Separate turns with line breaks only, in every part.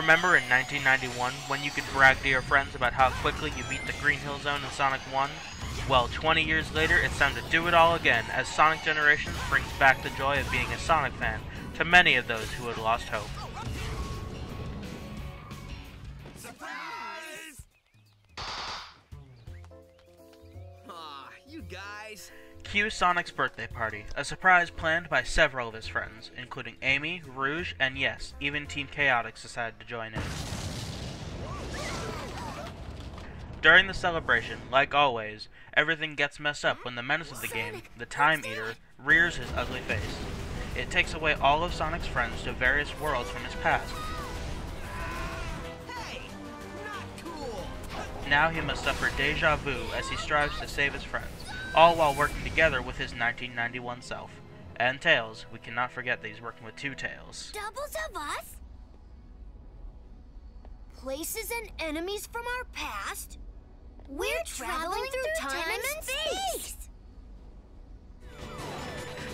Remember in 1991 when you could brag to your friends about how quickly you beat the Green Hill Zone in Sonic 1? Well, 20 years later, it's time to do it all again, as Sonic Generations brings back the joy of being a Sonic fan to many of those who had lost hope.
Surprise! Aw, you guys.
Cue Sonic's birthday party, a surprise planned by several of his friends, including Amy, Rouge, and yes, even Team Chaotix decided to join in. During the celebration, like always, everything gets messed up when the menace of the game, the Time Eater, rears his ugly face. It takes away all of Sonic's friends to various worlds from his past.
Hey, not cool.
Now he must suffer deja vu as he strives to save his friends, all while working together with his 1991 self. And Tails, we cannot forget that he's working with two Tails.
Doubles of us? Places and enemies from our past? We're traveling through time and space!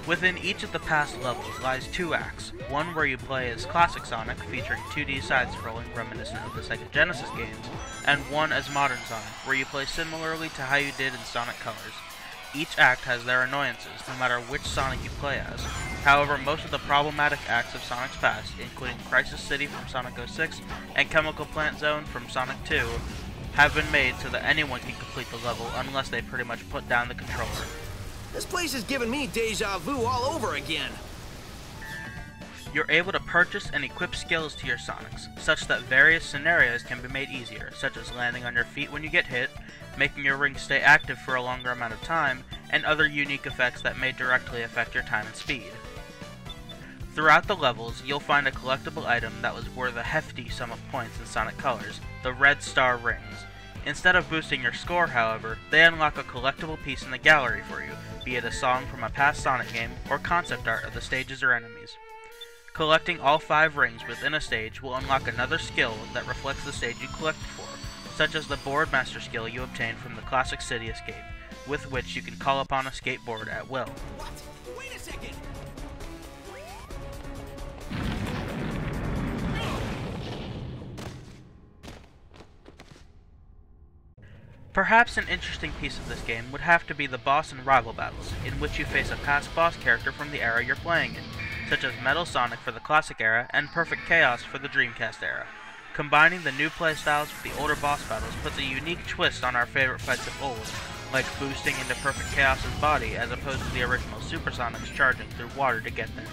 Within each of the past levels lies two acts, one where you play as classic Sonic, featuring 2D side-scrolling reminiscent of the Sega Genesis games, and one as modern Sonic, where you play similarly to how you did in Sonic Colors. Each act has their annoyances, no matter which Sonic you play as. However, most of the problematic acts of Sonic's past, including Crisis City from Sonic 06 and Chemical Plant Zone from Sonic 2, have been made so that anyone can complete the level unless they pretty much put down the controller.
This place is giving me deja vu all over again.
You're able to purchase and equip skills to your Sonics, such that various scenarios can be made easier, such as landing on your feet when you get hit, making your ring stay active for a longer amount of time, and other unique effects that may directly affect your time and speed. Throughout the levels, you'll find a collectible item that was worth a hefty sum of points in Sonic Colors, the Red Star Rings. Instead of boosting your score, however, they unlock a collectible piece in the gallery for you, be it a song from a past Sonic game, or concept art of the stages or enemies. Collecting all 5 rings within a stage will unlock another skill that reflects the stage you collected for, such as the Boardmaster skill you obtained from the classic City Escape, with which you can call upon a skateboard at will.
What? Wait a second!
Perhaps an interesting piece of this game would have to be the boss and rival battles, in which you face a past boss character from the era you're playing in, such as Metal Sonic for the classic era and Perfect Chaos for the Dreamcast era. Combining the new playstyles with the older boss battles puts a unique twist on our favorite fights of old, like boosting into Perfect Chaos's body as opposed to the original Super Sonics charging through water to get there.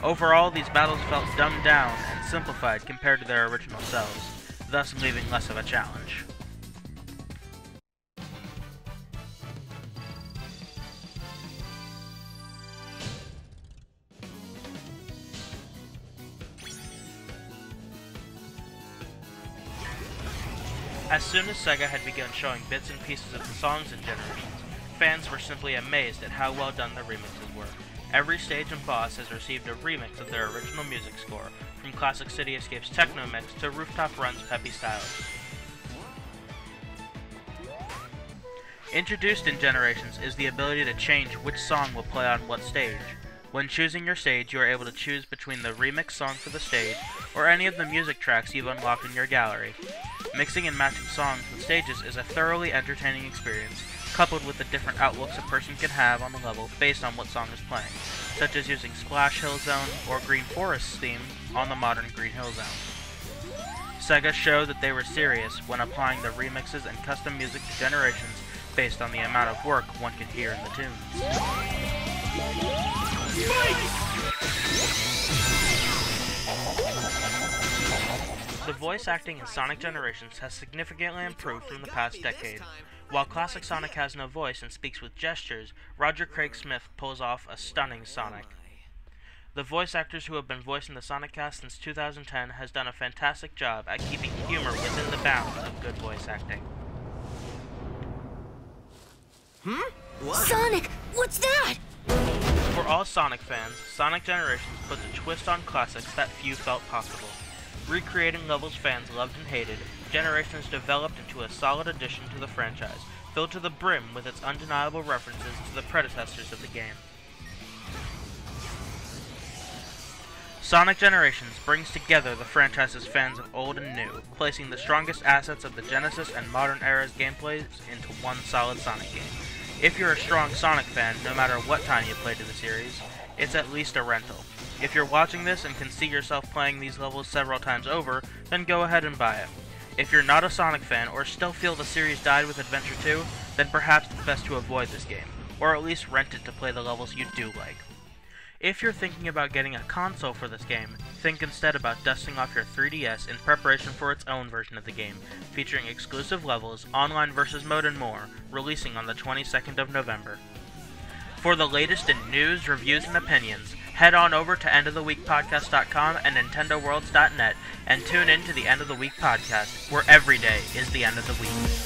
Overall, these battles felt dumbed down and simplified compared to their original selves, thus leaving less of a challenge. As soon as Sega had begun showing bits and pieces of the songs in Generations, fans were simply amazed at how well done the remixes were. Every stage and boss has received a remix of their original music score, from Classic City Escape's Techno Mix to Rooftop Run's peppy styles. Introduced in Generations is the ability to change which song will play on what stage. When choosing your stage, you are able to choose between the remix song for the stage, or any of the music tracks you've unlocked in your gallery. Mixing and matching songs with stages is a thoroughly entertaining experience, coupled with the different outlooks a person can have on the level based on what song is playing, such as using Splash Hill Zone or Green Forest's theme on the modern Green Hill Zone. Sega showed that they were serious when applying the remixes and custom music to Generations based on the amount of work one can hear in the tunes. The voice acting in Sonic Generations has significantly improved from the past decade. While classic Sonic has no voice and speaks with gestures, Roger Craig Smith pulls off a stunning Sonic. The voice actors who have been voicing the Sonic cast since 2010 has done a fantastic job at keeping humor within the bounds of good voice acting.
What?
Sonic, what's that?
For all Sonic fans, Sonic Generations puts a twist on classics that few felt possible. Recreating levels fans loved and hated, Generations developed into a solid addition to the franchise, filled to the brim with its undeniable references to the predecessors of the game. Sonic Generations brings together the franchise's fans of old and new, placing the strongest assets of the Genesis and modern era's gameplays into one solid Sonic game. If you're a strong Sonic fan, no matter what time you played the series, it's at least a rental. If you're watching this and can see yourself playing these levels several times over, then go ahead and buy it. If you're not a Sonic fan or still feel the series died with Adventure 2, then perhaps it's best to avoid this game, or at least rent it to play the levels you do like. If you're thinking about getting a console for this game, think instead about dusting off your 3DS in preparation for its own version of the game, featuring exclusive levels, online versus mode, and more, releasing on the 22nd of November. For the latest in news, reviews, and opinions, head on over to endoftheweekpodcast.com and nintendoworlds.net and tune in to the End of the Week podcast, where every day is the end of the week.